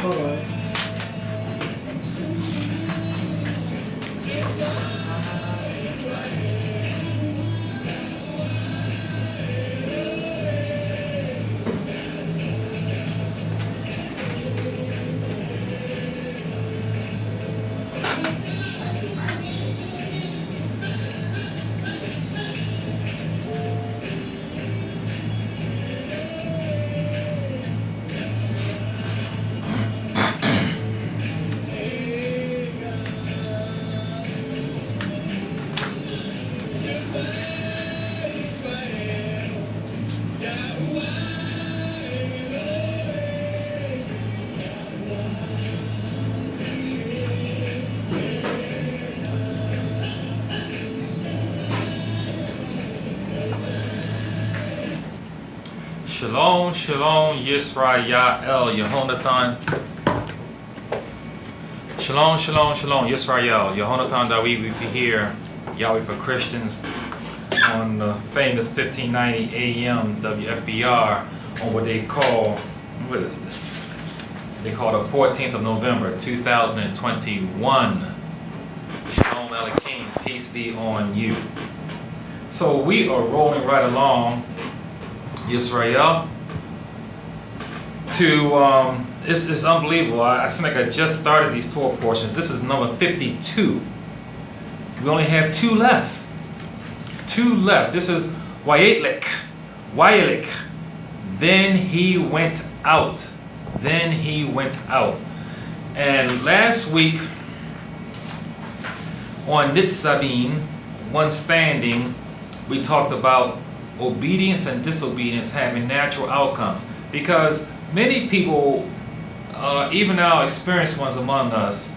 Hold on. Shalom, shalom, Yisrael, Yehonathan. Shalom, shalom, shalom, Yisrael, Yehonathan Dawid. We hear Yahweh for Christians on the famous 1590 AM WFBR on what they call, what is this? They call the 14th of November, 2021. Shalom Elohim, peace be on you. So we are rolling right along, Yisrael, to it's unbelievable. I seem like I just started these Torah portions. This is number 52. We only have two left. This is WAYEILECH. Then he went out. And last week on Nitzavim, one standing, we talked about obedience and disobedience having natural outcomes, because many people, even our experienced ones among us,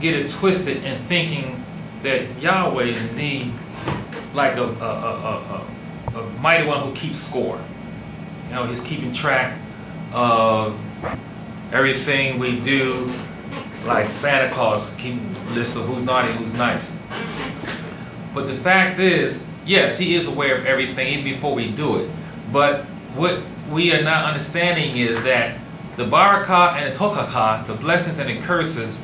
get it twisted in thinking that Yahweh is indeed like a mighty one who keeps score. You know, he's keeping track of everything we do, like Santa Claus keeping a list of who's naughty, who's nice. But the fact is, yes, he is aware of everything even before we do it. But what we are not understanding is that the barakah and the tokakah, the blessings and the curses,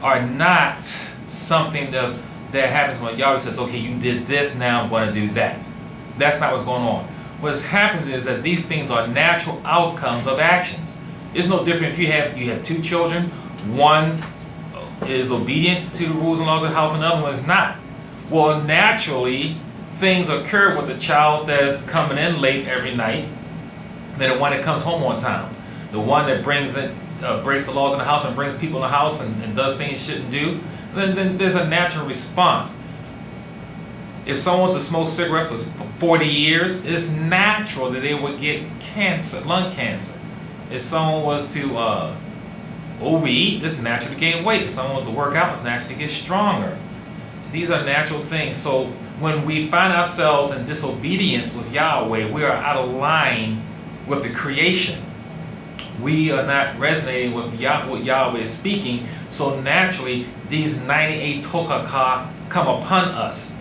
are not something that happens when Yahweh says, okay, you did this, now I'm going to do that. That's not what's going on. What happens is that these things are natural outcomes of actions. It's no different if you have two children. One is obedient to the rules and laws of the house, and the other one is not. Well, naturally, things occur with the child that's coming in late every night than the one that comes home on time. The one that breaks the laws in the house and brings people in the house and does things he shouldn't do, then there's a natural response. If someone was to smoke cigarettes for 40 years, it's natural that they would get cancer, lung cancer. If someone was to overeat, it's natural to gain weight. If someone was to work out, it's natural to get stronger. These are natural things. So when we find ourselves in disobedience with Yahweh, we are out of line with the creation. We are not resonating with what Yahweh is speaking. So naturally, these 98 tokakah come upon us.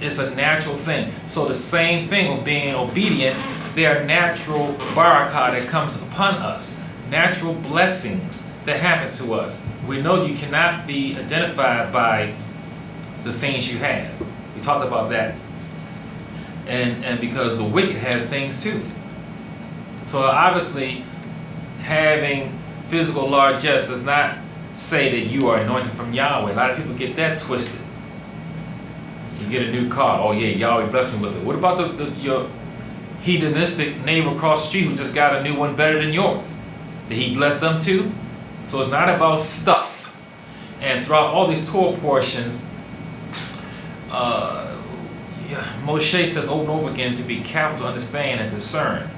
It's a natural thing. So the same thing with being obedient, there are natural barakah that comes upon us. Natural blessings that happen to us. We know you cannot be identified by the things you have. We talked about that. And because the wicked have things too. So obviously, having physical largesse does not say that you are anointed from Yahweh. A lot of people get that twisted. You get a new car. Oh yeah, Yahweh blessed me with it. What about your hedonistic neighbor across the street who just got a new one better than yours? Did he bless them too? So it's not about stuff. And throughout all these Torah portions, Moshe says over and over again to be careful to understand and discern.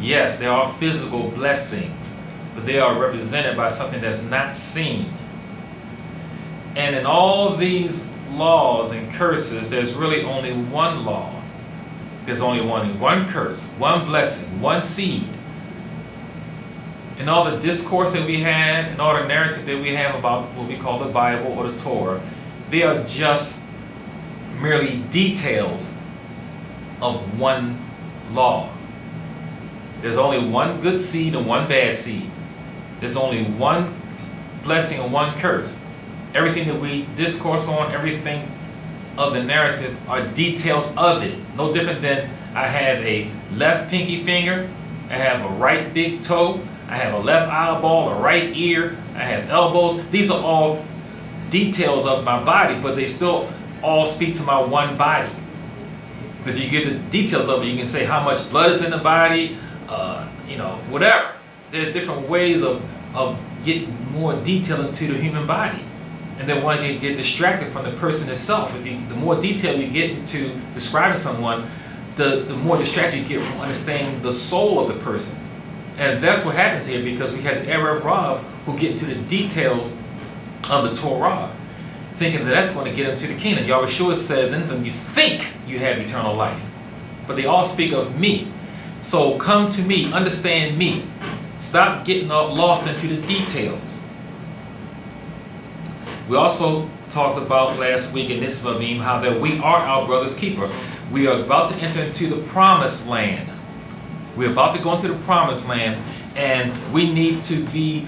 Yes, there are physical blessings, but they are represented by something that's not seen. And in all these laws and curses, there's really only one law. There's only one curse, one blessing, one seed. In all the discourse that we have, and all the narrative that we have about what we call the Bible or the Torah, they are just merely details of one law. There's only one good seed and one bad seed. There's only one blessing and one curse. Everything that we discourse on, everything of the narrative are details of it. No different than I have a left pinky finger, I have a right big toe, I have a left eyeball, a right ear, I have elbows. These are all details of my body, but they still all speak to my one body. If you give the details of it, you can say how much blood is in the body, whatever. There's different ways of getting more detail into the human body. And then one can get distracted from the person itself. The more detail you get into describing someone, the more distracted you get from understanding the soul of the person. And that's what happens here, because we have the error of Rav who get into the details of the Torah, thinking that that's going to get them to the kingdom. Yahweh says in them, you think you have eternal life, but they all speak of me. So come to me, understand me. Stop getting lost into the details. We also talked about last week in this Vavim how that we are our brother's keeper. We are about to enter into the promised land. We're about to go into the promised land, and we need to be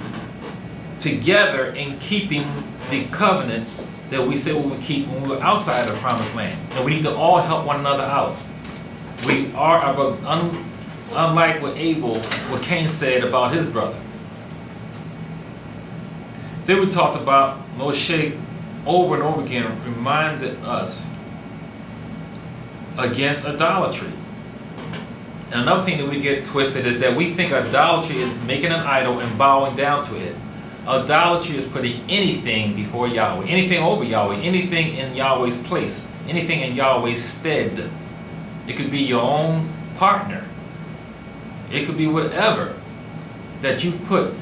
together in keeping the covenant that we said we would keep when we were outside of the promised land. And we need to all help one another out. We are our brothers, unlike what Cain said about his brother. Then we talked about Moshe over and over again reminded us against idolatry. And another thing that we get twisted is that we think idolatry is making an idol and bowing down to it. Idolatry is putting anything before Yahweh, anything over Yahweh, anything in Yahweh's place, anything in Yahweh's stead. It could be your own partner. It could be whatever that you put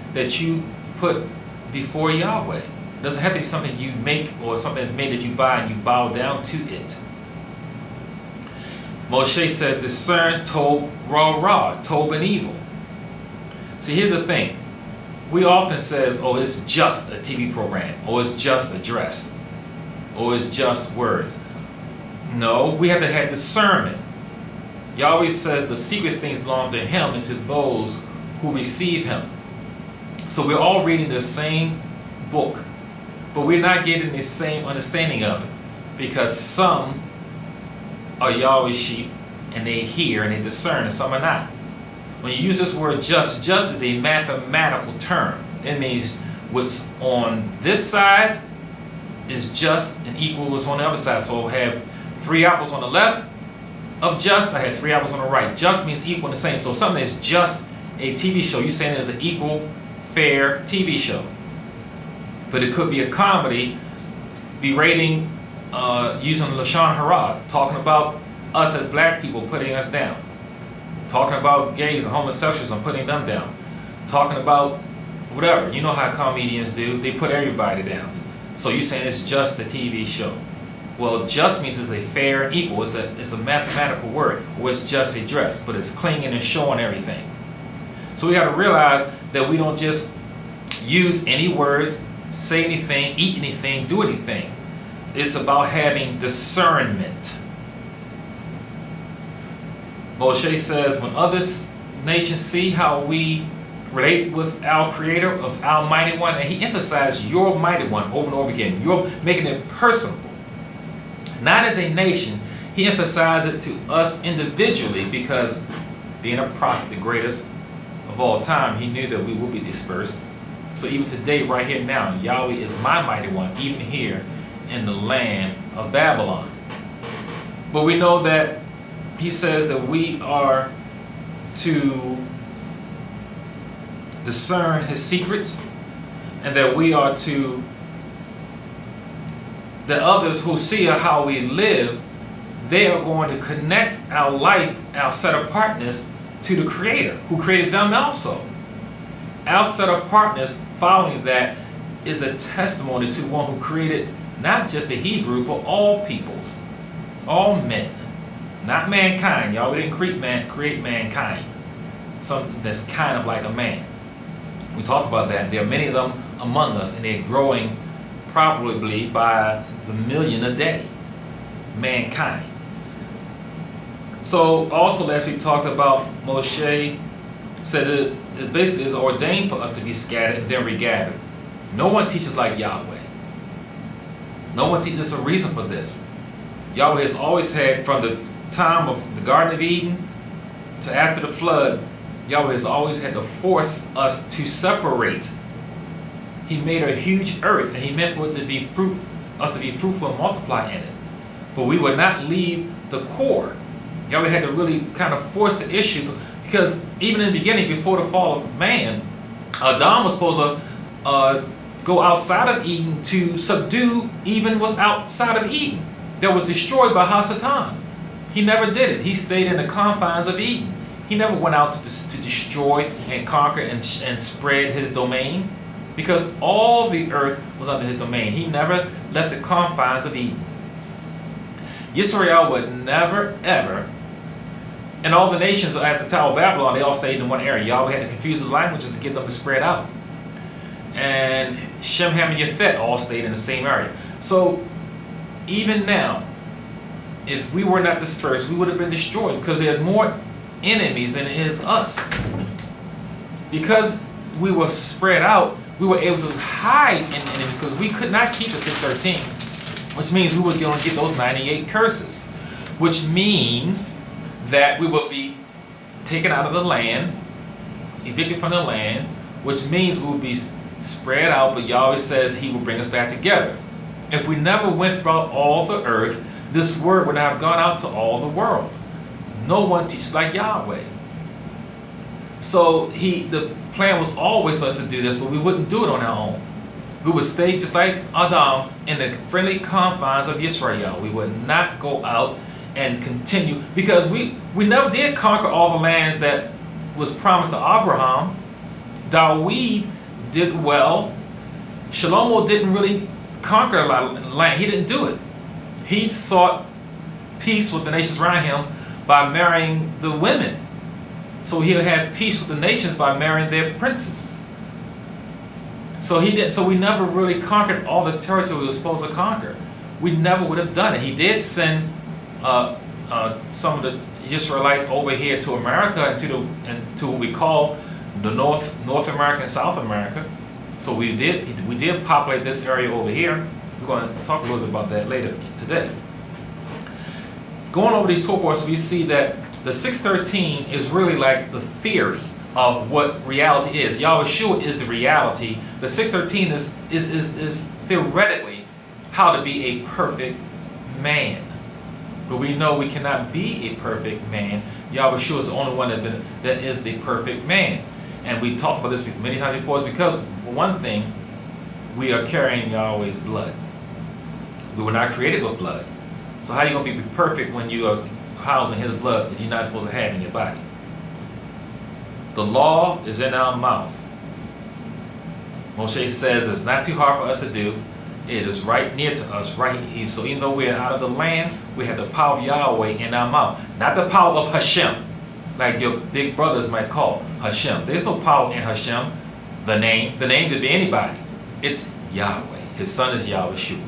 before Yahweh. It doesn't have to be something you make or something that's made that you buy and you bow down to it. Moshe says, discern Tob Ra, Tob and evil. See, here's the thing. We often says, oh, it's just a TV program, or it's just a dress, or it's just words. No, we have to have discernment. Yahweh says the secret things belong to him and to those who receive him. So we're all reading the same book, but we're not getting the same understanding of it, because some are Yahweh's sheep and they hear and they discern, and some are not. When you use this word just is a mathematical term. It means what's on this side is just and equal what's on the other side. So I have 3 apples on the left of just, I have 3 apples on the right. Just means equal and the same. So something that's just a TV show, you're saying it's an equal, fair TV show. But it could be a comedy berating, using Lashon Hara, talking about us as black people, putting us down. Talking about gays and homosexuals and putting them down. Talking about whatever. You know how comedians do. They put everybody down. So you're saying it's just a TV show. Well, just means it's a fair and equal. It's a mathematical word. Or it's just a dress. But it's clinging and showing everything. So we got to realize that we don't just use any words, say anything, eat anything, do anything. It's about having discernment. Moshe says, when other nations see how we relate with our Creator, of our Mighty One, and he emphasized your Mighty One over and over again. You're making it personal. Not as a nation, he emphasized it to us individually, because being a prophet, the greatest of all time, he knew that we will be dispersed. So even today, right here now, Yahweh is my Mighty One, even here in the land of Babylon. But we know that he says that we are to discern his secrets, and that we are to, that others who see how we live, they are going to connect our life, our set apartness, to the Creator who created them also. Our set apartness following that is a testimony to the one who created not just the Hebrew, but all peoples, all men. Not mankind. Y'all didn't create mankind. Something that's kind of like a man. We talked about that. There are many of them among us, and they're growing probably by the million a day. Mankind. So also last week talked about Moshe said it basically is ordained for us to be scattered and then regathered. No one teaches like Yahweh. No one teaches. There's a reason for this. Yahweh has always had, from the time of the Garden of Eden to after the flood, Yahweh has always had to force us to separate. He made a huge earth, and He meant for it to be us to be fruitful and multiply in it. But we would not leave the core. Yahweh had to really kind of force the issue, because even in the beginning, before the fall of man, Adam was supposed to go outside of Eden to subdue even what's outside of Eden that was destroyed by Hasatan. He never did it. He stayed in the confines of Eden. He never went out to destroy and conquer and spread his domain, because all the earth was under his domain. He never left the confines of Eden. Yisrael would never, ever, and all the nations at the Tower of Babylon, they all stayed in one area. Yahweh had to confuse the languages to get them to spread out. And Shem, Ham, and Yafet all stayed in the same area. So even now, if we were not dispersed, we would have been destroyed, because there's more enemies than it is us. Because we were spread out, we were able to hide in enemies, because we could not keep the 613, which means we were going to get those 98 curses, which means that we will be taken out of the land, evicted from the land, which means we will be spread out, but Yahweh says He will bring us back together. If we never went throughout all the earth, this word would not have gone out to all the world. No one teaches like Yahweh. So the plan was always for us to do this, but we wouldn't do it on our own. We would stay just like Adam in the friendly confines of Yisrael. We would not go out and continue, because we never did conquer all the lands that was promised to Abraham. Dawid did well. Shlomo didn't really conquer a lot of land. He didn't do it. He sought peace with the nations around him by marrying the women. So he'll have peace with the nations by marrying their princesses. So he didn't. So we never really conquered all the territory we were supposed to conquer. We never would have done it. He did send some of the Israelites over here to America and to what we call the North America and South America. So we did populate this area over here. We're going to talk a little bit about that later today. Going over these toports, we see that the 613 is really like the theory of what reality is. Yahweh Shua is the reality. The 613 is theoretically how to be a perfect man. But we know we cannot be a perfect man. Yahweh Shua is the only one that is the perfect man. And we talked about this many times before. It's because, for one thing, we are carrying Yahweh's blood. We were not created with blood. So how are you going to be perfect when you are housing His blood that you're not supposed to have in your body? The law is in our mouth. Moshe says it's not too hard for us to do. It is right near to us, right here. So even though we're out of the land, we have the power of Yahweh in our mouth. Not the power of Hashem, like your big brothers might call Hashem. There's no power in Hashem. The name could be anybody. It's Yahweh. His son is Yahweh Shua.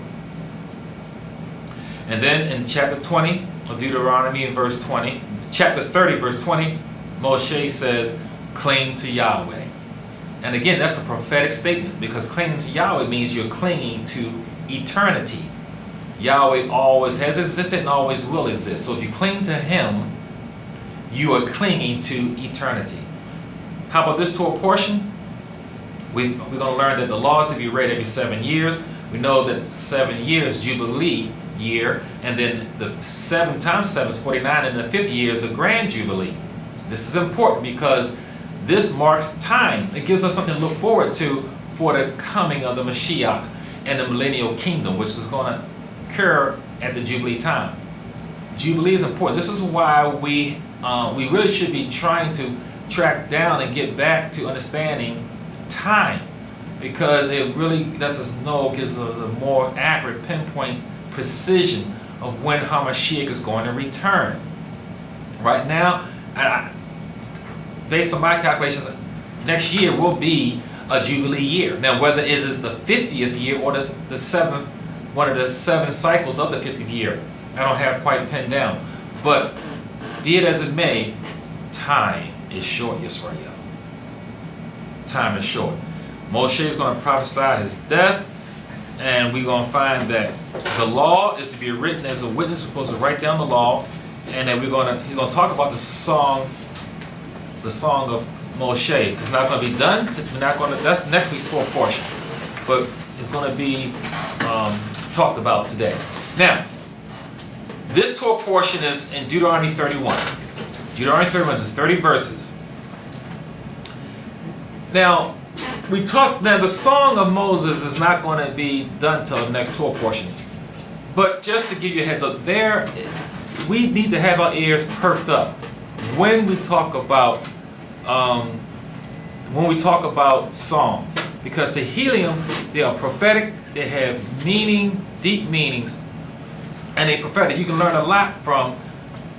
And then in chapter 20 of Deuteronomy, in verse 20, chapter 30, verse 20, Moshe says, cling to Yahweh. And again, that's a prophetic statement, because clinging to Yahweh means you're clinging to eternity. Yahweh always has existed and always will exist. So if you cling to Him, you are clinging to eternity. How about this Torah portion? We're going to learn that the law is to be read every 7 years. We know that 7 years, Jubilee year, and then the 7 times 7 is 49, and the 5th year is a grand Jubilee. This is important because this marks time. It gives us something to look forward to for the coming of the Mashiach and the millennial kingdom, which is going to occur at the Jubilee time. Jubilee is important. This is why we really should be trying to track down and get back to understanding time, because it really lets us know, gives us a more accurate pinpoint precision of when HaMashiach is going to return. Right now, based on my calculations, next year will be a Jubilee year. Now, whether it is the 50th year or the 7th, one of the 7 cycles of the 50th year, I don't have quite pinned down. But be it as it may, time is short, Yisrael. time is short. Moshe is going to prophesy his death, and we're going to find that the law is to be written as a witness. We're supposed to write down the law, and then he's going to talk about the song of Moshe. It's not going to be done. That's next week's Torah portion, but it's going to be talked about today. Now, this Torah portion is in Deuteronomy 31. Deuteronomy 31 is 30 verses. Now, the song of Moses is not going to be done till the next Torah portion. But just to give you a heads up, we need to have our ears perked up when we talk about songs, because Tehillim, they are prophetic. They have meaning, deep meanings, and they're prophetic. You can learn a lot from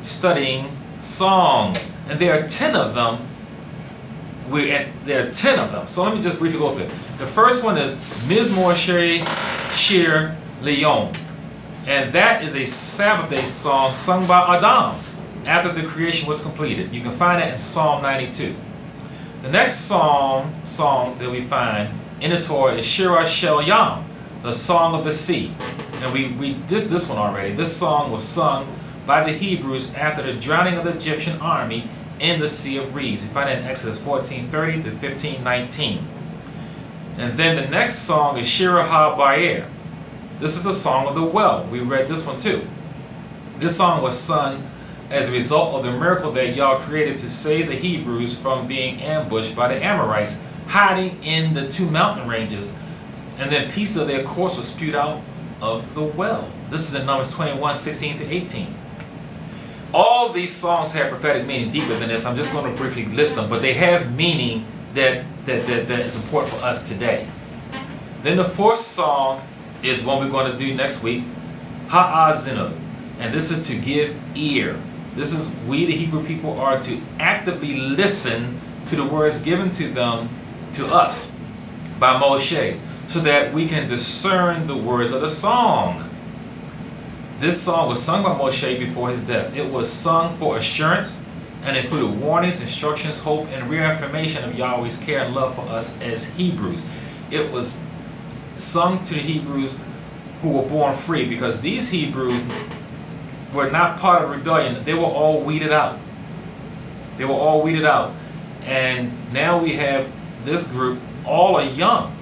studying songs, and there are 10 of them. There are 10 of them. So let me just briefly go through it. The first one is Mizmor Shir Leon, and that is a Sabbath day song sung by Adam after the creation was completed. You can find that in Psalm 92. The next song that we find in the Torah is Shira Shel Yam, the Song of the Sea. And we read this one already. This song was sung by the Hebrews after the drowning of the Egyptian army in the Sea of Reeds. You find that in Exodus 14:30 to 15:19. And then the next song is Shira of Hana. This is the song of the well. We read this one too. This song was sung as a result of the miracle that Yah created to save the Hebrews from being ambushed by the Amorites, hiding in the 2 mountain ranges, and then pieces of their corpse were spewed out of the well. This is in Numbers 21:16 to 18. All these songs have prophetic meaning deeper than this. I'm just going to briefly list them, but they have meaning that is important for us today. Then the fourth song is one we're going to do next week, Ha'azinu, and this is to give ear. This is, we the Hebrew people are to actively listen to the words given to us by Moshe, so that we can discern the words of the song. This song was sung by Moshe before his death. It was sung for assurance and included warnings, instructions, hope, and reaffirmation of Yahweh's care and love for us as Hebrews. It was sung to the Hebrews who were born free, because these Hebrews were not part of rebellion. They were all weeded out. They were all weeded out. And now we have this group, all are young.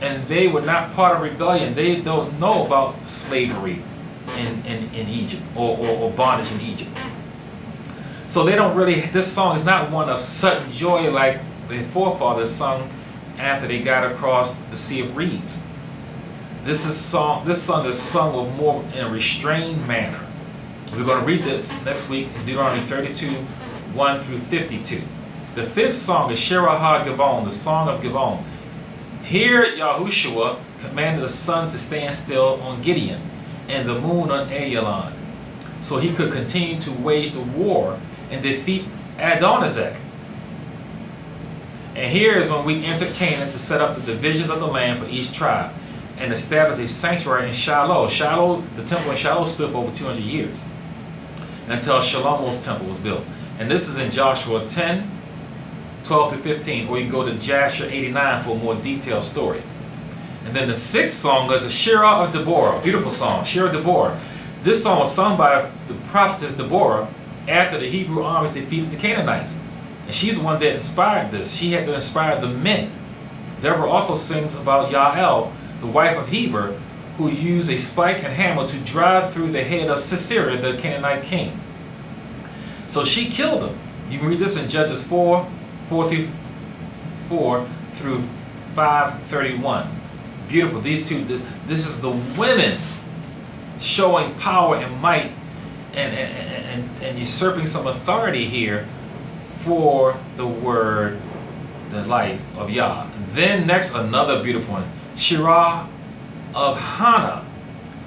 And they were not part of rebellion. They don't know about slavery in Egypt or bondage in Egypt. So they don't really, this song is not one of sudden joy like their forefathers sung after they got across the Sea of Reeds. This song is sung with more in a restrained manner. We're going to read this next week in Deuteronomy 32, 1 through 52. The fifth song is Shira HaGibon, the Song of Gibon. Here Yahushua commanded the sun to stand still on Gideon and the moon on Ayalon, so he could continue to wage the war and defeat Adonizek. And here is when we entered Canaan to set up the divisions of the land for each tribe and establish a sanctuary in Shiloh. The temple in Shiloh stood for over 200 years until Shlomo's temple was built. And this is in Joshua 10, 12 through 15, or you can go to Jasher 89 for a more detailed story. And then the sixth song is a Shira of Deborah, beautiful song, Shira of Deborah. This song was sung by the prophetess Deborah after the Hebrew armies defeated the Canaanites. And she's the one that inspired this. She had to inspire the men. Deborah also sings about Yael, the wife of Heber, who used a spike and hammer to drive through the head of Sisera, the Canaanite king. So she killed him. You can read this in Judges 4 through 5:31. Beautiful. These two, this is the women showing power and might and usurping some authority here for the word, the life of Yah. Then next, another beautiful one, Shira of Hana.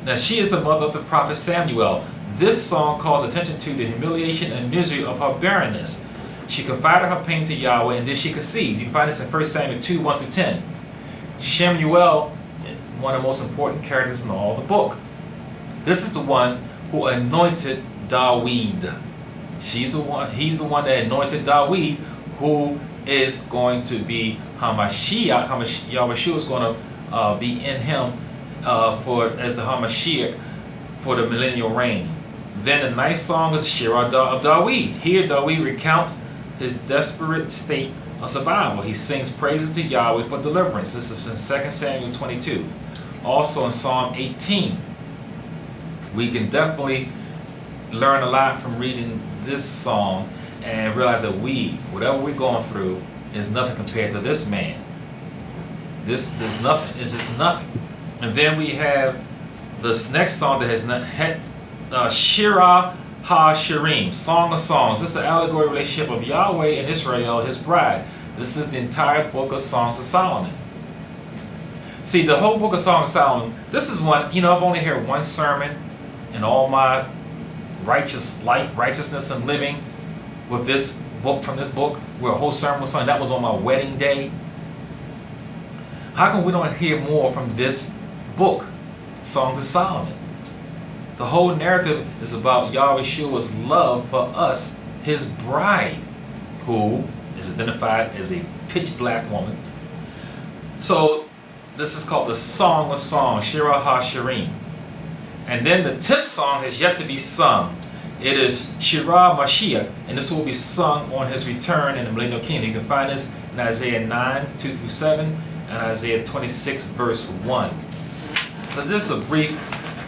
Now she is the mother of the prophet Samuel. This song calls attention to the humiliation and misery of her barrenness. She confided her pain to Yahweh, and then she conceived. You can find this in 1 Samuel 2, 1 through 10. Shemuel, one of the most important characters in all the book. This is the one who anointed Dawid. He's the one that anointed Dawid, who is going to be Hamashiach. Yahweh is going to be in him as the Hamashiach for the millennial reign. Then the ninth song is Shira of Dawid. Here Dawid recounts his desperate state of survival. He sings praises to Yahweh for deliverance. This is in 2 Samuel 22. Also in Psalm 18. We can definitely learn a lot from reading this song and realize that whatever we're going through, is nothing compared to this man. This nothing. It's just nothing. And then we have this next song that has not Shira Ha-Shirim, Song of Songs. This is the allegory relationship of Yahweh and Israel, his bride. This is the entire book of Songs of Solomon. See, the whole book of Songs of Solomon, this is one, I've only heard one sermon in all my righteousness and living with this book, from this book, where a whole sermon was sung. That was on my wedding day. How come we don't hear more from this book, Songs of Solomon? The whole narrative is about Yahweh's love for us, his bride, who is identified as a pitch black woman. So this is called the Song of Songs, Shira Ha-Shirim. And then the 10th song has yet to be sung. It is Shira Mashiach, and this will be sung on his return in the millennial kingdom. You can find this in Isaiah 9, 2-7, and Isaiah 26, verse 1. So this is a brief,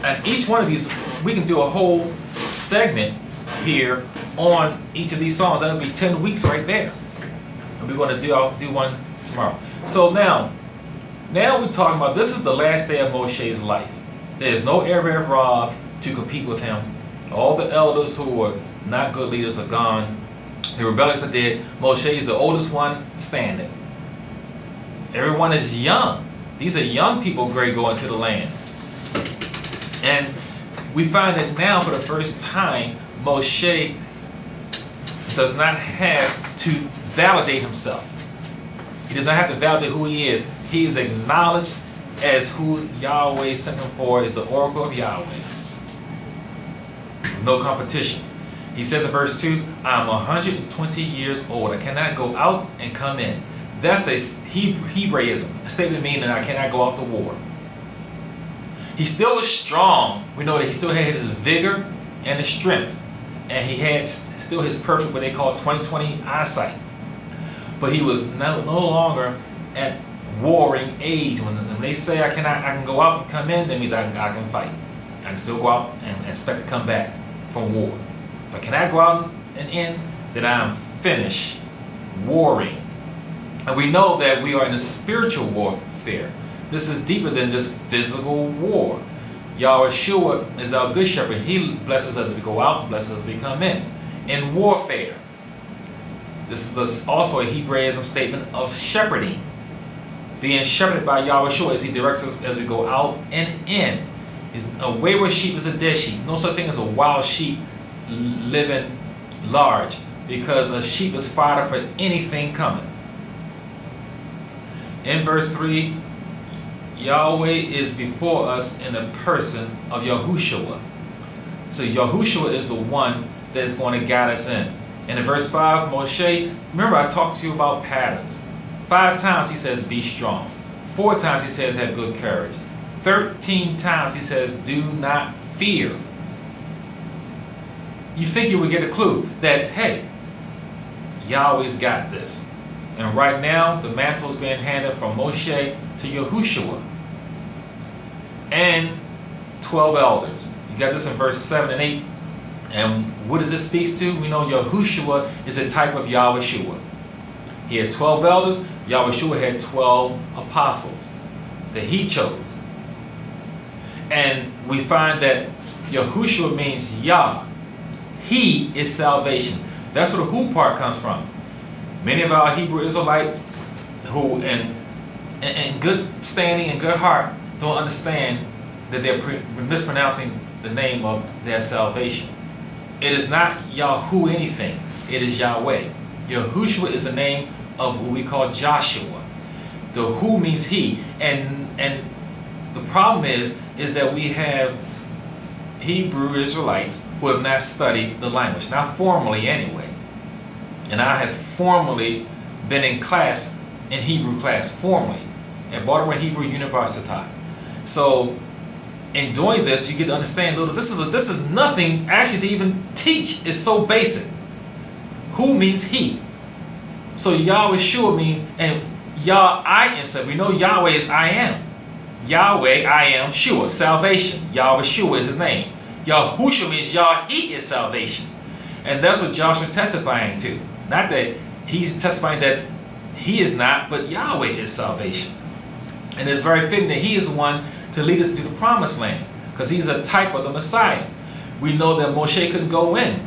and each one of these, we can do a whole segment here on each of these songs. That'll be 10 weeks right there. And we're going to I'll do one tomorrow. So now we're talking about, this is the last day of Moshe's life. There is no Erev Rav to compete with him. All the elders who were not good leaders are gone. The rebellious are dead. Moshe is the oldest one standing. Everyone is young. These are young people great going to the land. And we find that now for the first time, Moshe does not have to validate himself. He does not have to validate who he is. He is acknowledged as who Yahweh sent him for, is the oracle of Yahweh. No competition. He says in verse 2, I'm 120 years old. I cannot go out and come in. That's a Hebraism, a statement meaning I cannot go out to war. He still was strong. We know that he still had his vigor and his strength. And he had still his perfect, what they call 20/20 eyesight. But he was no longer at warring age. When they say I can go out and come in, that means I can fight. I can still go out and expect to come back from war. If I cannot go out and in, then I'm finished warring. And we know that we are in a spiritual warfare. This is deeper than just physical war. Yahweh is our good shepherd. He blesses us as we go out and blesses us as we come in. In warfare, this is also a Hebraism statement of shepherding. Being shepherded by Yahweh as he directs us as we go out and in. A wayward sheep is a dead sheep. No such thing as a wild sheep living large, because a sheep is fodder for anything coming. In verse 3, Yahweh is before us in the person of Yahushua. So Yahushua is the one that is going to guide us in. And in verse 5, Moshe, remember I talked to you about patterns. 5 times he says, be strong. 4 times he says, have good courage. 13 times he says, do not fear. You think you would get a clue that, hey, Yahweh's got this. And right now, the mantle is being handed from Moshe to Yahushua and 12 elders. You got this in verse 7 and 8. And what does it speak to? We know Yahushua is a type of Yahweh. He has 12 elders. Yahweh had 12 apostles that he chose. And we find that Yahushua means Yah. He is salvation. That's where the who part comes from. Many of our Hebrew Israelites who in good standing and good heart don't understand that they're mispronouncing the name of their salvation. It is not Yahoo anything. It is Yahweh. Yahushua is the name of what we call Joshua. The who means he. And the problem is that we have Hebrew Israelites who have not studied the language. Not formally anyway. And I have formally been in class, in Hebrew class formerly at Baltimore Hebrew University. So in doing this, you get to understand a little. This is nothing actually to even teach. It's so basic. Who means he. So Yahweh Shua means, and Yah I am said. We know Yahweh is I am. Yahweh I am Shua, salvation. Yahweh Shua is his name. Yahushua means Yah, he is salvation. And that's what Joshua is testifying to. Not that he's testifying that he is not, but Yahweh is salvation. And it's very fitting that he is the one to lead us to the promised land, because he's a type of the Messiah. We know that Moshe couldn't go in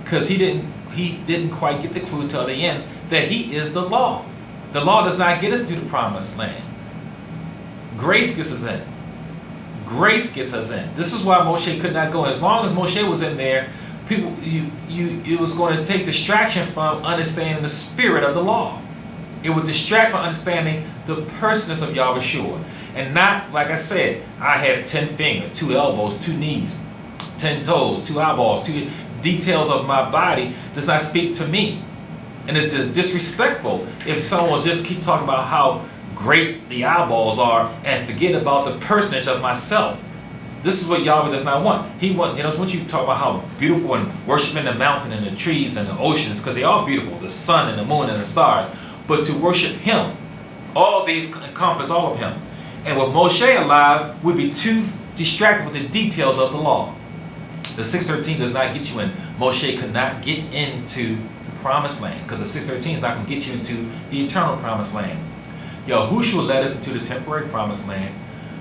because he didn't quite get the clue till the end that he is the law. The law does not get us to the promised land. Grace gets us in. Grace gets us in. This is why Moshe could not go in. As long as Moshe was in there, it was going to take distraction from understanding the spirit of the law. It would distract from understanding the personness of Yahweh Shua. And not, like I said, I have 10 fingers, 2 elbows, 2 knees, 10 toes, 2 eyeballs, 2 details of my body does not speak to me. And it's disrespectful if someone will just keep talking about how great the eyeballs are and forget about the personage of myself. This is what Yahweh does not want. He doesn't want you to talk about how beautiful and worshiping the mountain and the trees and the oceans, because they are beautiful, the sun and the moon and the stars, but to worship him. All these encompass all of him. And with Moshe alive, we'd be too distracted with the details of the law. The 613 does not get you in. Moshe could not get into the promised land, because the 613 is not going to get you into the eternal promised land. Yahushua led us into the temporary promised land,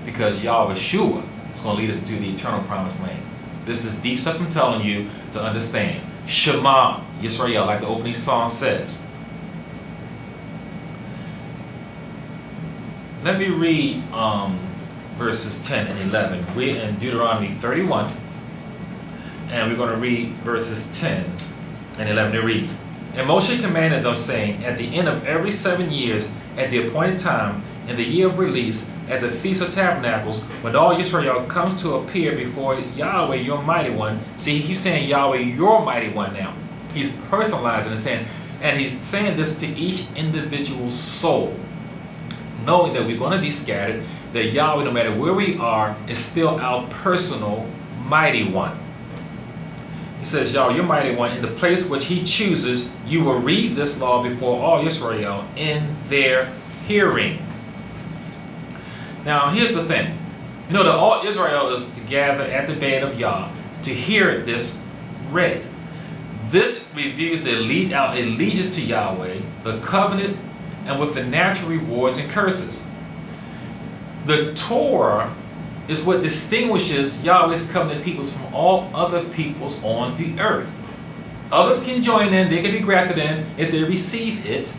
because Yahweh Shua is going to lead us into the eternal promised land. This is deep stuff I'm telling you to understand. Shema Yisrael, like the opening song says. Let me read verses 10 and 11. We're in Deuteronomy 31, and we're going to read verses 10 and 11. It reads, "And Moshe commanded them, saying, At the end of every 7 years, at the appointed time, in the year of release, at the Feast of Tabernacles, when all Israel comes to appear before Yahweh, your mighty one." See, he keeps saying Yahweh, your mighty one now. He's personalizing and saying, and he's saying this to each individual soul, knowing that we're going to be scattered, that Yahweh, no matter where we are, is still our personal mighty one. He says, Yahweh, your mighty one, in the place which he chooses, you will read this law before all Israel in their hearing. Now, here's the thing. You know that all Israel is to gather at the bed of Yah to hear this read. This reveals the allegiance to Yahweh, the covenant, and with the natural rewards and curses. The Torah is what distinguishes Yahweh's covenant peoples from all other peoples on the earth. Others can join in, they can be grafted in if they receive it,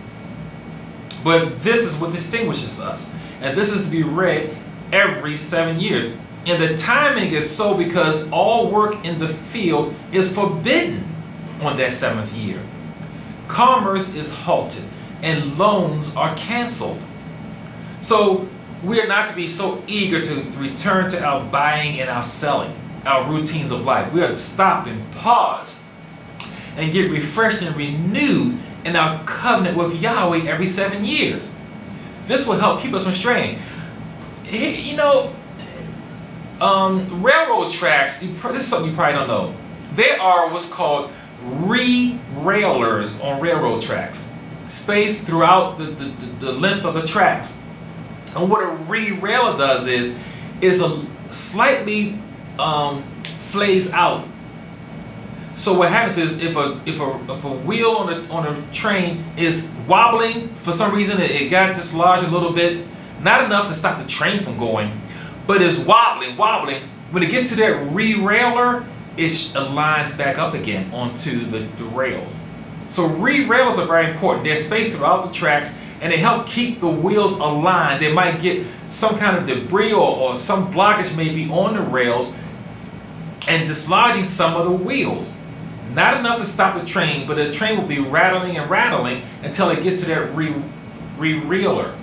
but this is what distinguishes us. And this is to be read every 7 years. And the timing is so because all work in the field is forbidden on that 7th year. Commerce is halted and loans are canceled. So we are not to be so eager to return to our buying and our selling, our routines of life. We are to stop and pause and get refreshed and renewed in our covenant with Yahweh every 7 years. This will help keep us from straying. You know, railroad tracks, this is something you probably don't know. There are what's called re-railers on railroad tracks, spaced throughout the length of the tracks. And what a re-railer does is a slightly flays out. So what happens is if a wheel on a train is wobbling for some reason, it got dislodged a little bit, not enough to stop the train from going, but it's wobbling. When it gets to that re-railer, it aligns back up again onto the rails. So re-railers are very important. They're spaced throughout the tracks, and they help keep the wheels aligned. They might get some kind of debris or some blockage may be on the rails and dislodging some of the wheels. Not enough to stop the train, but the train will be rattling and rattling until it gets to that re-railer.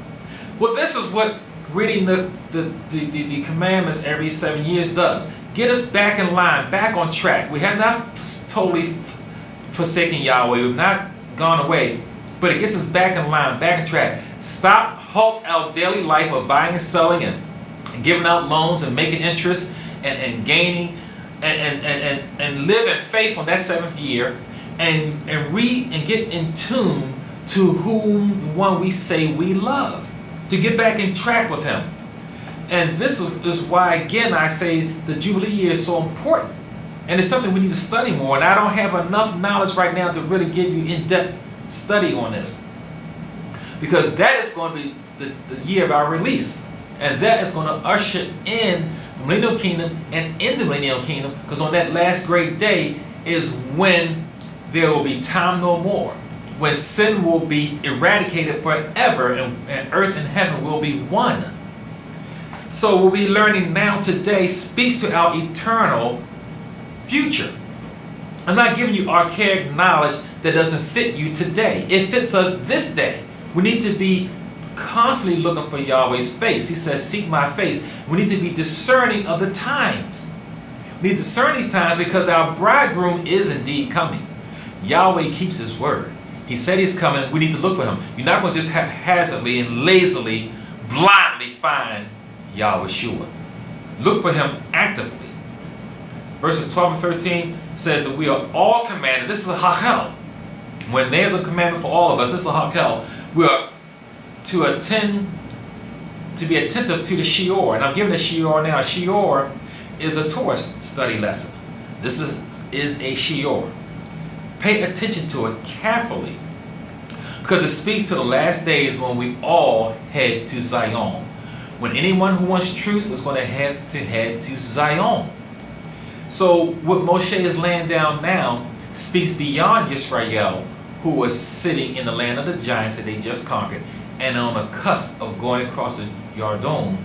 Well, this is what reading the commandments every 7 years does. Get us back in line, back on track. We have not totally forsaken Yahweh. We've not gone away. But it gets us back in line, back in track. Stop, halt our daily life of buying and selling and giving out loans and making interest and gaining and live in faith on that 7th year and read and get in tune to whom the one we say we love, to get back in track with him. And this is why, again, I say the Jubilee year is so important. And it's something we need to study more. And I don't have enough knowledge right now to really give you in-depth study on this. Because that is going to be the year of our release. And that is going to usher in the millennial kingdom, and in the millennial kingdom, because on that last great day is when there will be time no more. When sin will be eradicated forever and earth and heaven will be one. So what we're learning now today speaks to our eternal future. I'm not giving you archaic knowledge that doesn't fit you today. It fits us this day. We need to be constantly looking for Yahweh's face. He says, seek my face. We need to be discerning of the times. We need to discern these times because our bridegroom is indeed coming. Yahweh keeps his word. He said he's coming. We need to look for him. You're not going to just haphazardly and lazily, blindly find Yahweh. Look for him actively. Verses 12 and 13 says that we are all commanded. This is a hakel. When there's a commandment for all of us, this is a hakel. We are to be attentive to the shiur. And I'm giving the shiur now. Shiur is a Torah study lesson. This is a shiur. Pay attention to it carefully, because it speaks to the last days when we all head to Zion. When anyone who wants truth is going to have to head to Zion. So what Moshe is laying down now speaks beyond Israel, who was sitting in the land of the giants that they just conquered, and on the cusp of going across the Jordan,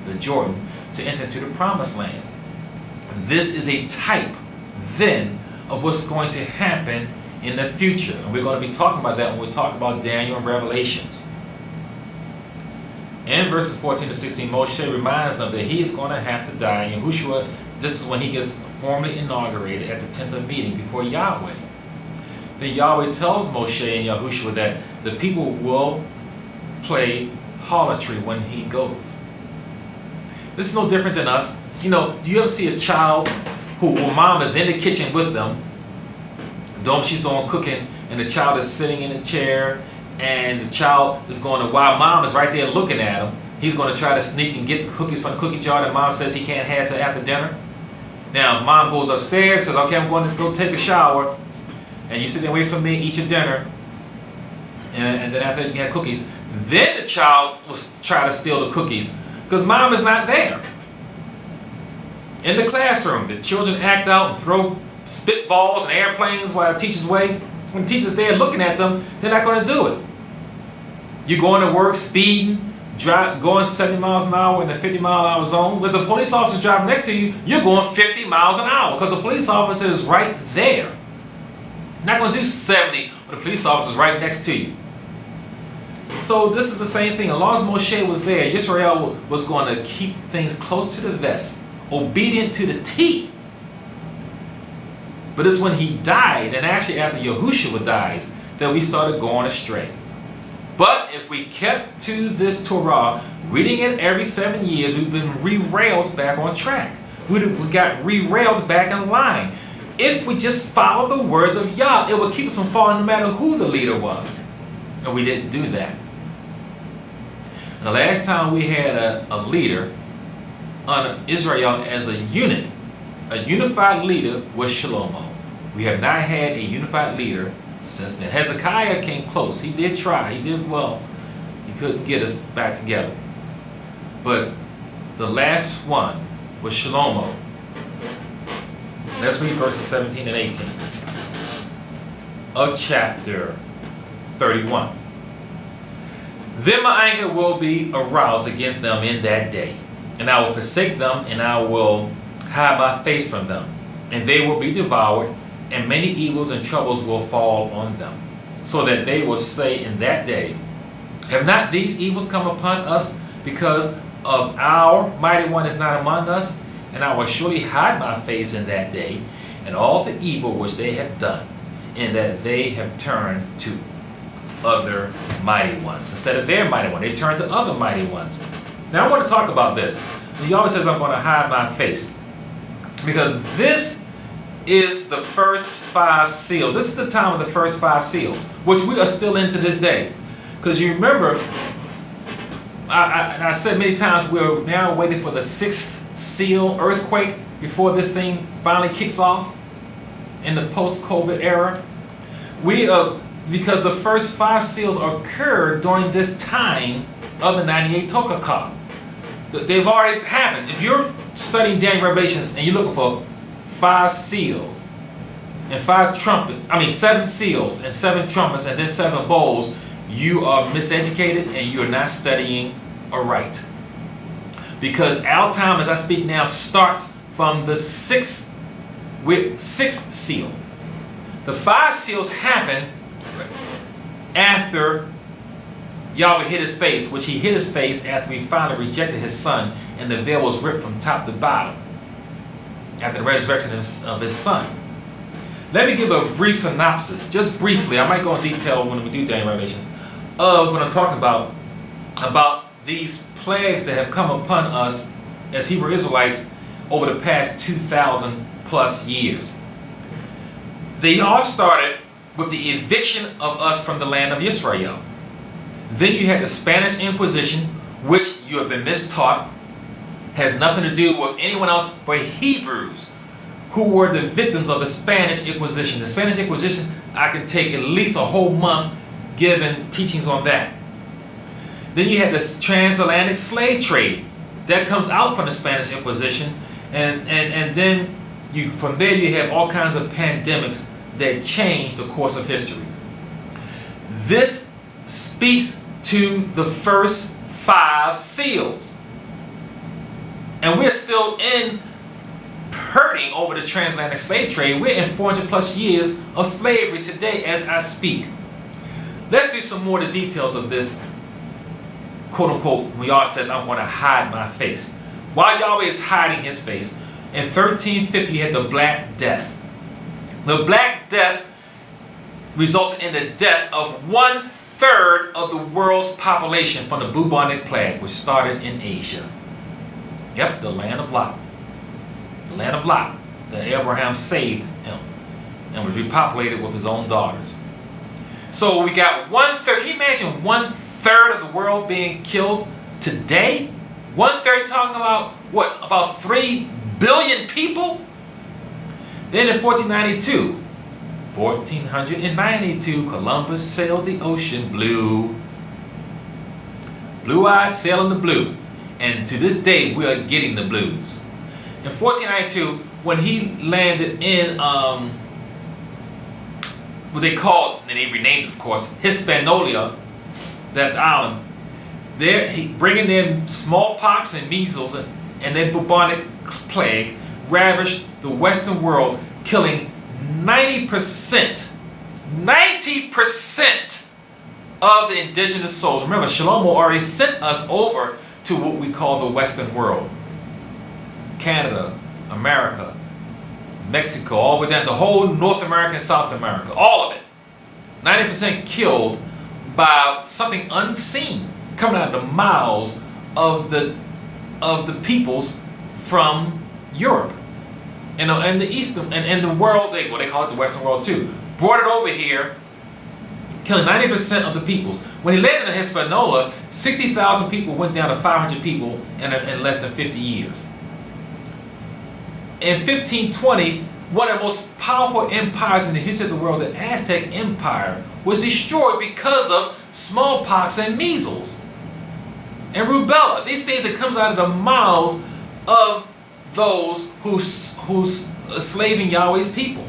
to enter into the promised land. This is a type then of what's going to happen in the future. And we're going to be talking about that when we talk about Daniel and Revelations. In verses 14 to 16, Moshe reminds them that he is going to have to die. And Yahushua, this is when he gets formally inaugurated at the 10th meeting before Yahweh. Then Yahweh tells Moshe and Yahushua that the people will play idolatry when he goes. This is no different than us. You know, do you ever see a child who mom is in the kitchen with them, she's doing cooking, and the child is sitting in a chair, and the child is going to, while mom is right there looking at him, he's going to try to sneak and get the cookies from the cookie jar that mom says he can't have till after dinner. Now, mom goes upstairs, says, okay, I'm going to go take a shower, and you sit there and wait for me, eat your dinner, and then after you have cookies, then the child will try to steal the cookies, because mom is not there. In the classroom, the children act out and throw spitballs and airplanes while the teacher's away. When the teacher's there looking at them, they're not going to do it. You're going to work speeding, going 70 miles an hour in a 50-mile-an-hour zone. With the police officer driving next to you, you're going 50 miles an hour because the police officer is right there. You're not going to do 70 when the police officer is right next to you. So this is the same thing. As long as Moshe was there, Israel was going to keep things close to the vest, obedient to the T. But it's when he died, and actually after Yahushua dies, that we started going astray. But if we kept to this Torah, reading it every 7 years, we've been re-railed back on track. We got re-railed back in line. If we just follow the words of Yah, it would keep us from falling no matter who the leader was. And we didn't do that. And the last time we had a leader on Israel as a unit, a unified leader, was Shlomo. We have not had a unified leader since then. Hezekiah came close. He did try. He did well. He couldn't get us back together. But the last one was Shlomo. Let's read verses 17 and 18 of chapter 31. Then my anger will be aroused against them in that day, and I will forsake them, and I will hide my face from them, and they will be devoured, and many evils and troubles will fall on them, so that they will say in that day, have not these evils come upon us because of our mighty one is not among us? And I will surely hide my face in that day, and all the evil which they have done, and that they have turned to. other mighty ones. Instead of their mighty one, they turned to other mighty ones. Now I want to talk about this. He always says, I'm going to hide my face. Because this is the first 5 seals. This is the time of the first 5 seals, which we are still in to this day. Because you remember, I said many times, we're now waiting for the 6th seal earthquake before this thing finally kicks off in the post-COVID era. Because the first 5 seals occurred during this time of the 98 Tokaka. They've already happened. If you're studying Daniel Revelations and you're looking for 5 seals and 5 trumpets, 7 seals and 7 trumpets and then 7 bowls, you are miseducated and you're not studying aright. Because our time as I speak now starts from the 6th seal. The 5 seals happen after Yahweh hid his face, which he hid his face after he finally rejected his son, and the veil was ripped from top to bottom after the resurrection of his son. Let me give a brief synopsis, just briefly. I might go in detail when we do Daniel Revelations, of what I'm talking about these plagues that have come upon us as Hebrew Israelites over the past 2,000 plus years. They all started with the eviction of us from the land of Israel. Then you had the Spanish Inquisition, which you have been mistaught, has nothing to do with anyone else but Hebrews, who were the victims of the Spanish Inquisition. The Spanish Inquisition, I can take at least a whole month giving teachings on that. Then you had the transatlantic slave trade that comes out from the Spanish Inquisition, and then from there you have all kinds of pandemics that change the course of history. This speaks to the first 5 seals. And we're still hurting over the transatlantic slave trade. We're in 400 plus years of slavery today as I speak. Let's do some more of the details of this, quote unquote, when Yahweh says, I'm going to hide my face. While Yahweh is hiding his face, in 1350 you had the Black Death. The Black Death resulted in the death of 1/3 of the world's population from the bubonic plague, which started in Asia. Yep, the land of Lot. The land of Lot, that Abraham saved him and was repopulated with his own daughters. So we got 1/3. Can you imagine 1/3 of the world being killed today? 1/3, talking about what? About 3 billion people? Then in 1492, Columbus sailed the ocean blue. Blue-eyed sailing the blue. And to this day, we are getting the blues. In 1492, when he landed in, what they called, and they renamed it, of course, Hispaniola, that island, there, bringing in smallpox and measles and then bubonic plague, ravaged the Western world, killing 90% of the indigenous souls. Remember, Shlomo already sent us over to what we call the Western world. Canada, America, Mexico, all the way down, the whole North America and South America, all of it. 90% killed by something unseen coming out of the mouths of the peoples from Europe. And the Eastern and the world, they call it the Western world too, brought it over here, killing 90% of the peoples. When he landed in Hispaniola, 60,000 people went down to 500 people in less than 50 years. In 1520, one of the most powerful empires in the history of the world, the Aztec Empire, was destroyed because of smallpox and measles and rubella. These things that comes out of the mouths of those who's enslaving Yahweh's people.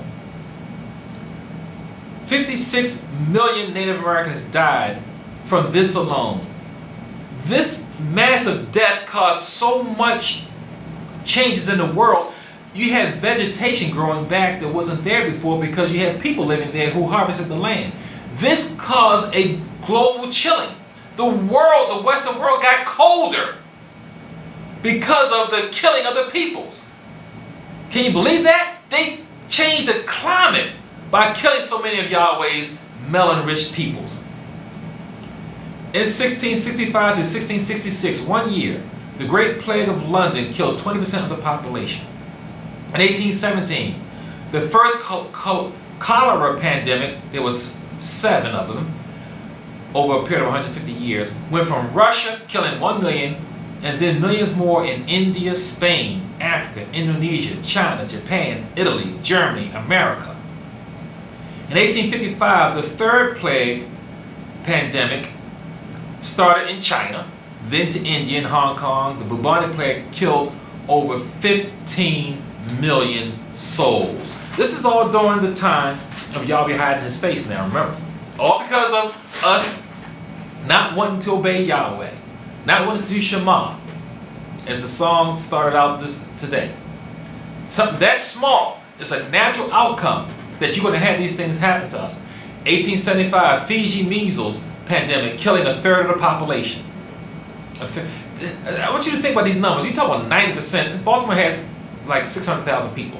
56 million Native Americans died from this alone. This massive death caused so much changes in the world. You had vegetation growing back that wasn't there before because you had people living there who harvested the land. This caused a global chilling. The world, the Western world, got colder because of the killing of the peoples. Can you believe that? They changed the climate by killing so many of Yahweh's melanin-rich peoples. In 1665 through 1666, 1 year, the Great Plague of London killed 20% of the population. In 1817, the first cholera pandemic, there was 7 of them, over a period of 150 years, went from Russia killing 1 million and then millions more in India, Spain, Africa, Indonesia, China, Japan, Italy, Germany, America. In 1855, the third plague pandemic started in China, then to India and Hong Kong. The bubonic plague killed over 15 million souls. This is all during the time of Yahweh hiding his face now, remember. All because of us not wanting to obey Yahweh, not wanting to do Shema, as the song started out today. Something that small, it's a natural outcome that you're going to have these things happen to us. 1875, Fiji measles pandemic, killing a third of the population. I want you to think about these numbers. You're talking about 90%. Baltimore has like 600,000 people.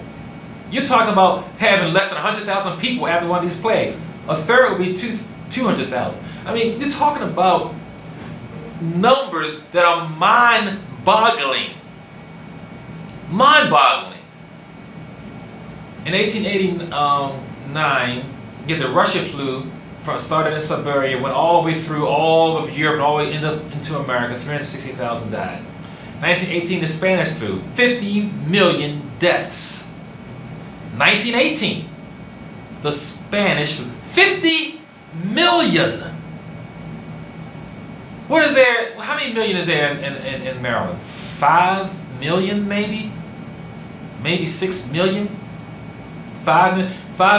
You're talking about having less than 100,000 people after one of these plagues. A third would be 200,000. I mean, you're talking about numbers that are mind-boggling. Mind-boggling. In 1889, you get the Russia flu, started in Siberia, went all the way through all of Europe, and all the way into America. 360,000 died. 1918, the Spanish flu, 50 million deaths. 1918, the Spanish flu, 50 million. What is there? How many million is there in Maryland? 5 million, maybe? Maybe 6 million? 5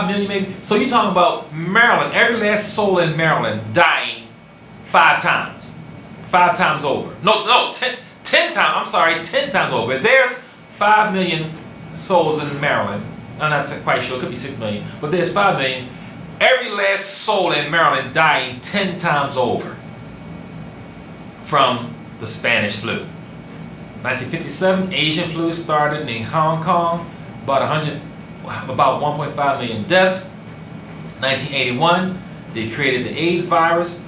million, maybe? So you're talking about Maryland, every last soul in Maryland dying 5 times. 5 times over. No, 10 times, I'm sorry, 10 times over. There's 5 million souls in Maryland. I'm not quite sure, it could be 6 million, but there's 5 million. Every last soul in Maryland dying 10 times over from the Spanish flu. 1957, Asian flu started in Hong Kong, about 1.5 million deaths. 1981, they created the AIDS virus,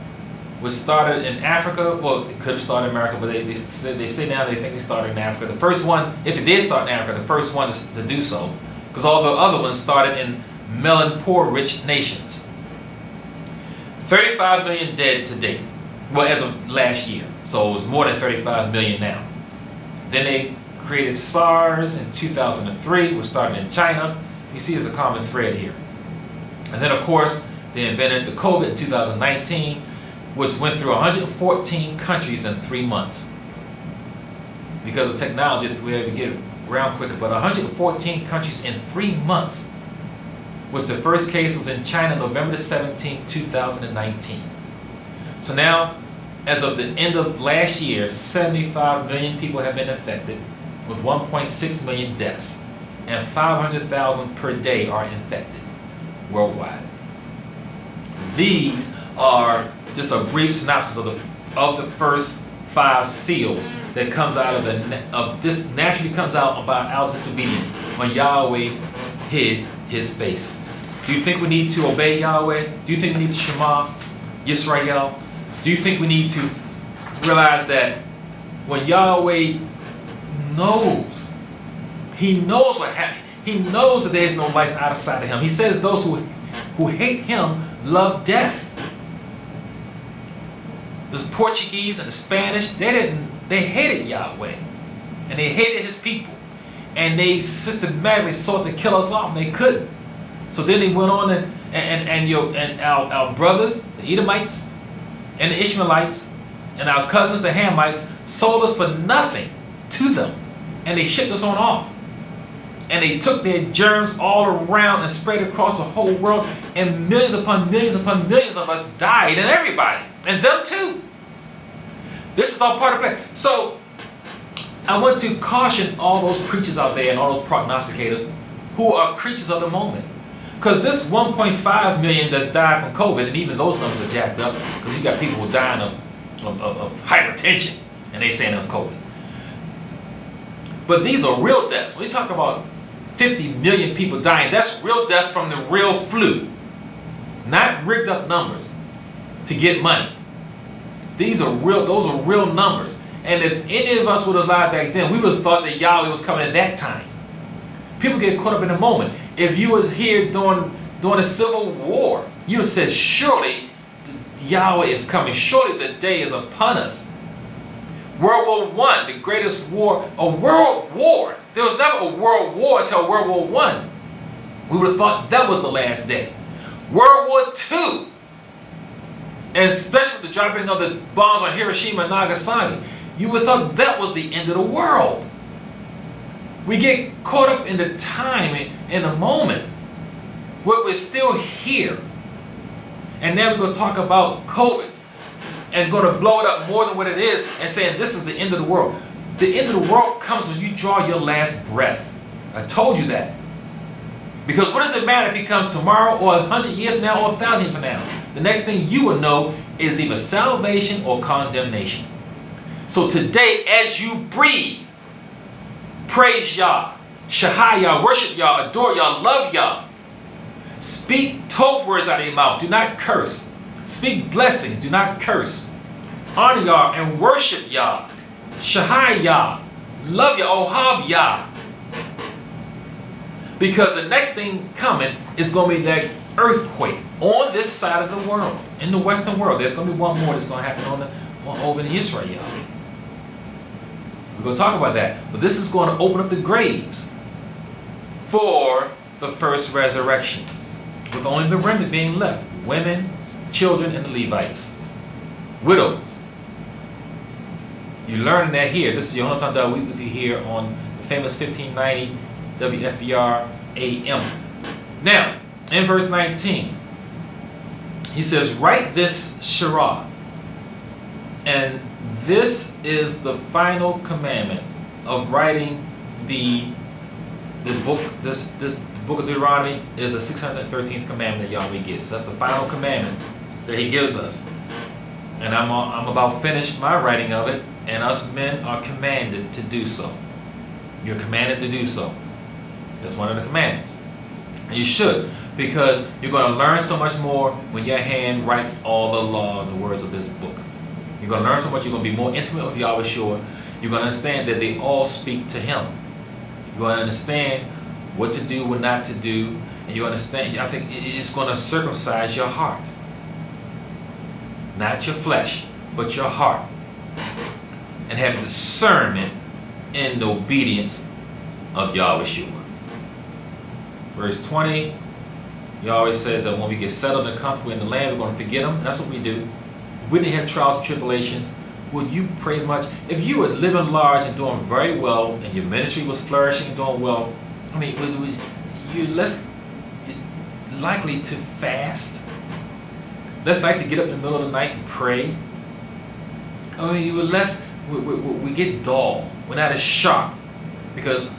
which started in Africa. Well, it could have started in America, but they say now they think they started in Africa. The first one, if it did start in Africa, the first one to do so, because all the other ones started in melon-poor-rich nations. 35 million dead to date. Well, as of last year. So it was more than 35 million now. Then they created SARS in 2003, which started in China. You see there's a common thread here. And then, of course, they invented the COVID in 2019, which went through 114 countries in 3 months. Because of technology, we had to get around quicker, but 114 countries in 3 months. Was the first case was in China, November 17, 2019. So now, as of the end of last year, 75 million people have been affected, with 1.6 million deaths, and 500,000 per day are infected worldwide. These are just a brief synopsis of the first 5 seals that comes out of this naturally comes out about our disobedience when Yahweh hid his face. Do you think we need to obey Yahweh? Do you think we need to Shema Yisrael? Do you think we need to realize that when Yahweh knows, he knows what happened. He knows that there is no life outside of him. He says those who hate him love death. The Portuguese and the Spanish, they hated Yahweh. And they hated his people. And they systematically sought to kill us off, and they couldn't. So then they went on and our brothers, the Edomites, and the Ishmaelites, and our cousins, the Hamites, sold us for nothing to them. And they shipped us on off. And they took their germs all around and spread across the whole world, and millions upon millions upon millions of us died, and everybody, and them too. This is all part of play. So I want to caution all those preachers out there and all those prognosticators who are creatures of the moment. Because this 1.5 million that's died from COVID, and even those numbers are jacked up, because you got people dying of hypertension, and they saying that's COVID. But these are real deaths. When we talk about 50 million people dying, that's real deaths from the real flu. Not rigged up numbers to get money. Those are real numbers. And if any of us would have lied back then, we would have thought that Yahweh was coming at that time. People get caught up in the moment. If you was here during the Civil War, you would have said, surely Yahweh is coming. Surely the day is upon us. World War I, the greatest war, a world war. There was never a world war until World War I. We would have thought that was the last day. World War II, and especially the dropping of the bombs on Hiroshima and Nagasaki, you would have thought that was the end of the world. We get caught up in the time, in the moment, where we're still here. And now we're going to talk about COVID and going to blow it up more than what it is and saying this is the end of the world. The end of the world comes when you draw your last breath. I told you that. Because what does it matter if he comes tomorrow or 100 years from now or 1,000 years from now? The next thing you will know is either salvation or condemnation. So today, as you breathe, praise Yah, Shahai Yah, worship Yah, adore Yah, love Yah. Speak Torah words out of your mouth. Do not curse. Speak blessings. Do not curse. Honor Yah and worship Yah. Shahai Yah. Love Yah. Ohab Yah. Because the next thing coming is going to be that earthquake on this side of the world. In the Western world. There's going to be one more that's going to happen over in Israel. We're going to talk about that. But this is going to open up the graves for the first resurrection. With only the remnant being left. Women, children, and the Levites. Widows. You learn that here. This is Yonatan Da Week with you here on the famous 1590 WFBR AM. Now, in verse 19, he says, write this Shira. And this is the final commandment of writing the book. This book of Deuteronomy is the 613th commandment that Yahweh gives. That's the final commandment that he gives us. And I'm about finished my writing of it, and us men are commanded to do so. You're commanded to do so. That's one of the commandments. And you should, because you're going to learn so much more when your hand writes all the law and the words of this book. You're going to learn so much. You're going to be more intimate with Yahweh Shua. You're going to understand that they all speak to him. You're going to understand what to do, what not to do. And you understand, I think it's going to circumcise your heart. Not your flesh, but your heart. And have discernment in the obedience of Yahweh Shua. Verse 20, Yahweh says that when we get settled and comfortable in the land, we're going to forget him. That's what we do. If we didn't have trials and tribulations, would you praise much? If you were living large and doing very well, and your ministry was flourishing and doing well, I mean, you're less likely to fast, less likely to get up in the middle of the night and pray. I mean, we get dull. We're not as sharp because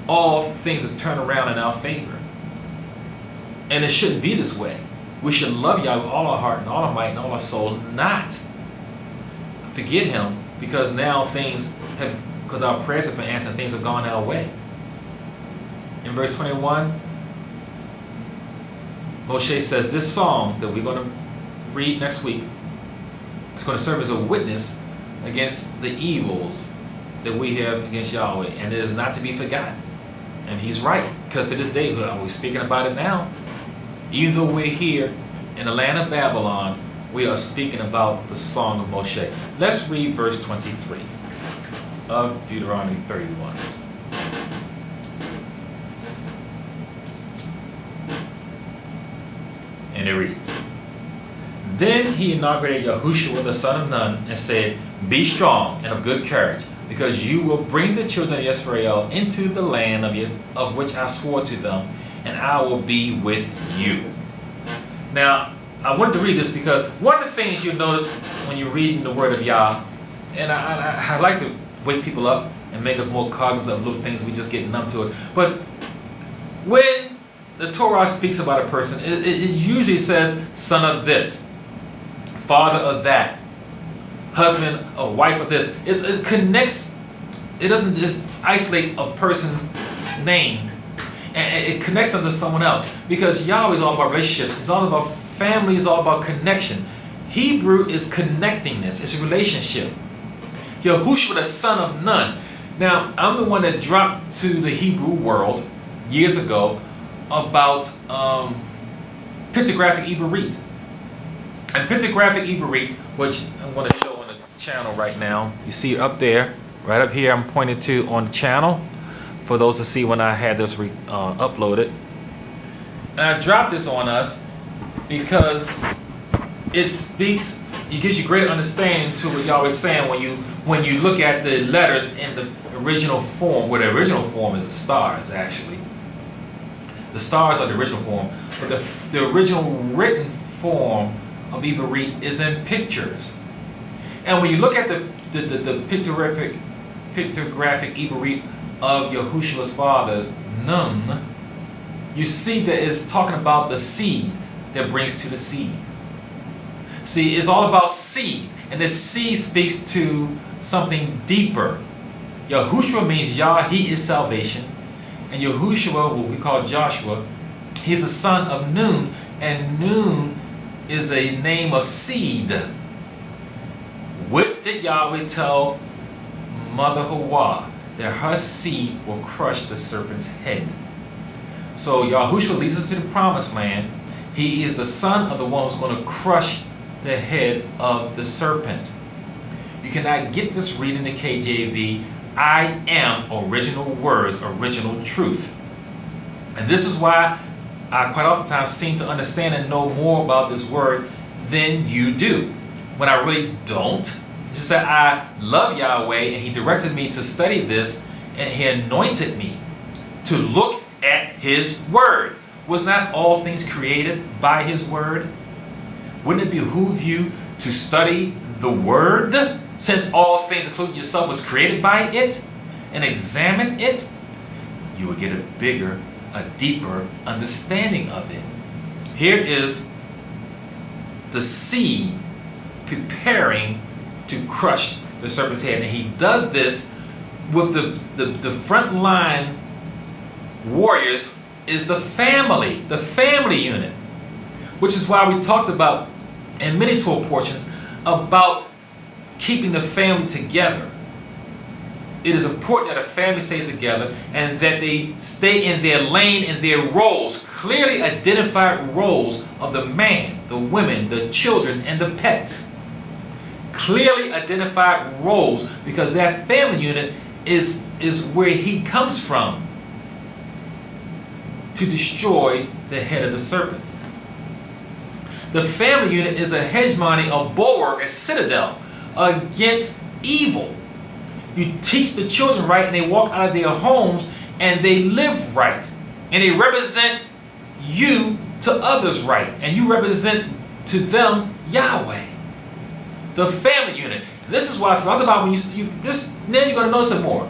all things have turned around in our favor. And it shouldn't be this way. We should love Yahweh with all our heart and all our might and all our soul, not forget him because now because our prayers have been answered, things have gone our way. In verse 21, Moshe says this song that we're going to read next week is going to serve as a witness against the evils that we have against Yahweh, and it is not to be forgotten. And he's right, because to this day, we're speaking about it now. Even though we're here in the land of Babylon, we are speaking about the song of Moshe. Let's read verse 23 of Deuteronomy 31. And it reads, Then he inaugurated Yahushua the son of Nun and said, Be strong and of good courage, because you will bring the children of Israel into the land of which I swore to them, and I will be with you. Now, I wanted to read this because one of the things you notice when you're reading the word of Yah, and I like to wake people up and make us more cognizant of little things, we just get numb to it. But when the Torah speaks about a person, it usually says son of this, father of that, husband or wife of this. It connects. It doesn't just isolate a person's name, and it connects them to someone else. Because Yahweh is all about relationships. It's all about family. It's all about connection. Hebrew is connectingness. It's a relationship. Yahushua, the son of Nun. Now, I'm the one that dropped to the Hebrew world years ago about pictographic Ibarit. And pictographic Ibarit, which I'm going to show on the channel right now. You see it up there, right up here I'm pointed to on the channel, for those to see when I had this uploaded. And I dropped this on us because it speaks, it gives you greater understanding to what Yahweh is saying when you look at the letters in the original form, where the original form is the stars, actually. The stars are the original form, but the original written form of Ibarit is in pictures. And when you look at the pictographic Ibarit of Yahushua's father, Nun, you see that it's talking about the seed that brings to the seed. See, it's all about seed, and this seed speaks to something deeper. Yahushua means Yah, he is salvation. And Yahushua, what we call Joshua, he's the son of Nun, and Nun is a name of seed. What did Yahweh tell Mother Hawa? That her seed will crush the serpent's head. So Yahushua leads us to the promised land. He is the son of the one who's going to crush the head of the serpent. You cannot get this reading in the KJV. I am original words, original truth. And this is why I quite oftentimes seem to understand and know more about this word than you do, when I really don't. It's just that I love Yahweh, and he directed me to study this, and he anointed me to look at his word. Was not all things created by his word? Wouldn't it behoove you to study the word, since all things, including yourself, was created by it, and examine it? You will get a bigger, a deeper understanding of it. Here is the seed preparing to crush the serpent's head, and he does this with the front line warriors is the family unit, which is why we talked about in many Torah portions about keeping the family together. It is important that a family stays together and that they stay in their lane and their roles, clearly identified roles of the man, the women, the children, and the pets. Clearly identified roles, because that family unit is where he comes from to destroy the head of the serpent. The family unit is a hegemony, a bulwark, a citadel against evil. You teach the children right, and they walk out of their homes and they live right, and they represent you to others right, and you represent to them Yahweh. The family unit. This is why throughout the Bible, now you're going to notice it more.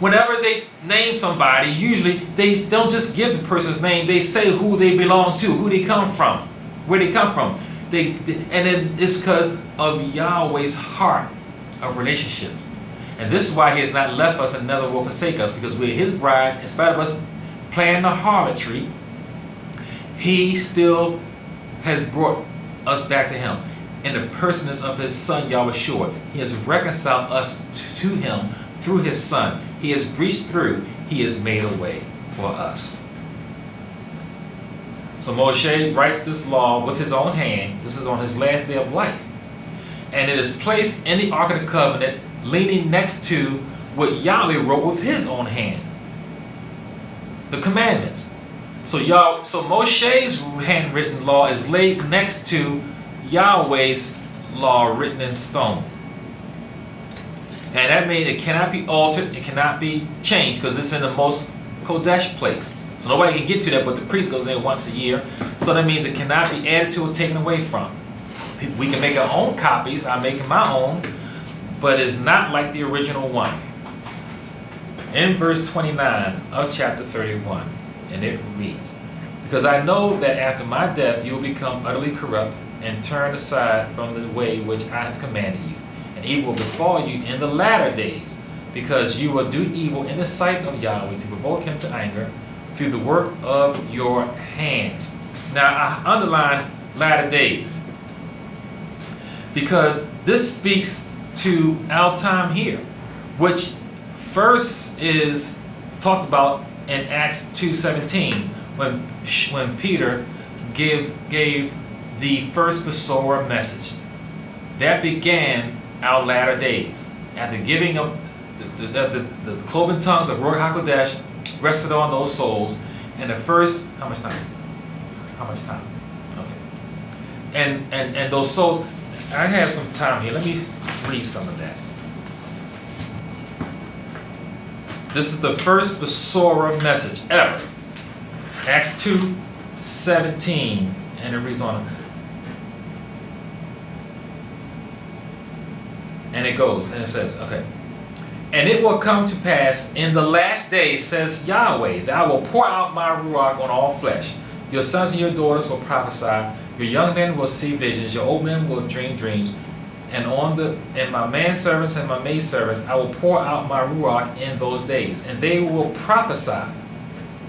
Whenever they name somebody, usually they don't just give the person's name, they say who they belong to, who they come from, where they come from. And then it's because of Yahweh's heart of relationships. And this is why he has not left us and never will forsake us, because we're his bride. In spite of us playing the harlotry, he still has brought us back to him. In the personness of his son, Yahushua, he has reconciled us to him through his son. He has breached through. He has made a way for us. So Moshe writes this law with his own hand. This is on his last day of life. And it is placed in the Ark of the Covenant, leaning next to what Yahweh wrote with his own hand. The commandments. So Moshe's handwritten law is laid next to Yahweh's law written in stone. And that means it cannot be altered, it cannot be changed, because it's in the most Kodesh place. So nobody can get to that, but the priest goes there once a year. So that means it cannot be added to or taken away from. We can make our own copies. I'm making my own, but it's not like the original one. In verse 29 of chapter 31, and it reads, "Because I know that after my death you will become utterly corrupt and turn aside from the way which I have commanded you. And evil will befall you in the latter days, because you will do evil in the sight of Yahweh to provoke him to anger through the work of your hands." Now I underline latter days. because this speaks to our time here, which first is talked about in Acts 2:17 when Peter gave the first Besorah message. That began our latter days. At the giving of the cloven tongues of Ruach HaKodesh rested on those souls, and the first, how much time? Okay. And those souls, I have some time here. Let me read some of that. This is the first Besorah message ever. Acts 2:17, and it reads on. And it goes, and it says, okay. And it will come to pass in the last days, says Yahweh, that I will pour out my Ruach on all flesh. Your sons and your daughters will prophesy. Your young men will see visions. Your old men will dream dreams. And my manservants and my maidservants, I will pour out my Ruach in those days. And they will prophesy.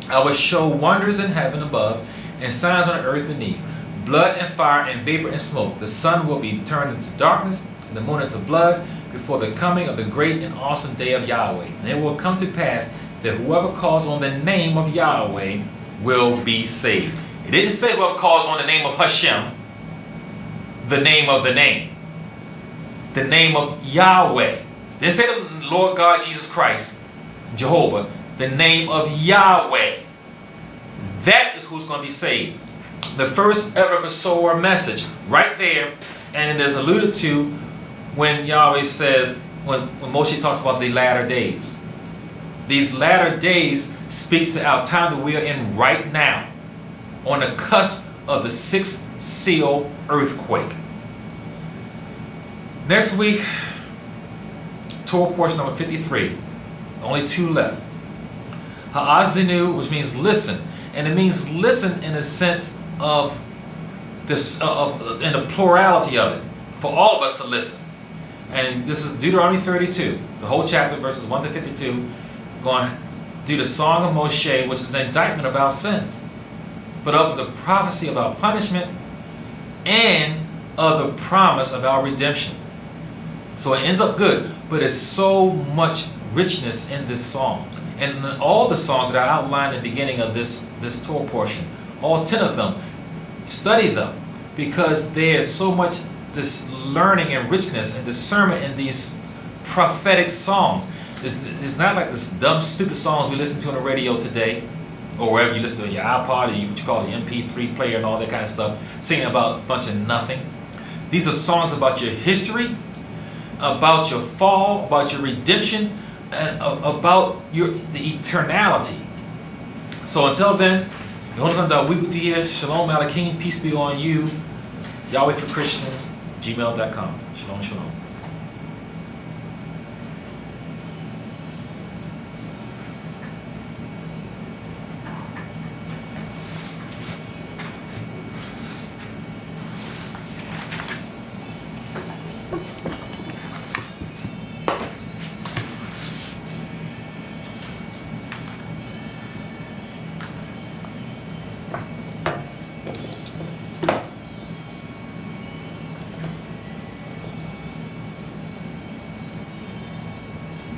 I will show wonders in heaven above and signs on the earth beneath. Blood and fire and vapor and smoke. The sun will be turned into darkness and the moon into blood before the coming of the great and awesome day of Yahweh. And it will come to pass that whoever calls on the name of Yahweh will be saved. It didn't say whoever calls on the name of Hashem, the name of the name. The name of Yahweh. It didn't say the Lord God Jesus Christ, Jehovah, the name of Yahweh. That is who's going to be saved. The first ever Besorah message, right there, and it is alluded to when Yahweh says, when Moshe talks about the latter days. These latter days speaks to our time that we are in right now, on the cusp of the sixth seal earthquake. Next week, Torah portion number 53. Only 2 left. Ha'azinu, which means listen, and it means listen in the sense of this, in the plurality of it, for all of us to listen. And this is Deuteronomy 32, the whole chapter, verses 1 to 52, going to do the song of Moshe, which is an indictment of our sins, but of the prophecy of our punishment and of the promise of our redemption. So it ends up good, but there's so much richness in this song. And all the songs that are outlined in the beginning of this Torah portion, all 10 of them, study them, because there's so much this learning and richness and discernment in these prophetic songs. It's not like this dumb, stupid songs we listen to on the radio today, or wherever you listen to your iPod, or what you call the MP3 player and all that kind of stuff, singing about a bunch of nothing. These are songs about your history, about your fall, about your redemption, and about the eternality. So until then, we with you. Shalom Aleichem, peace be on you. Yahweh for Christians, gmail.com. Shalom, shalom.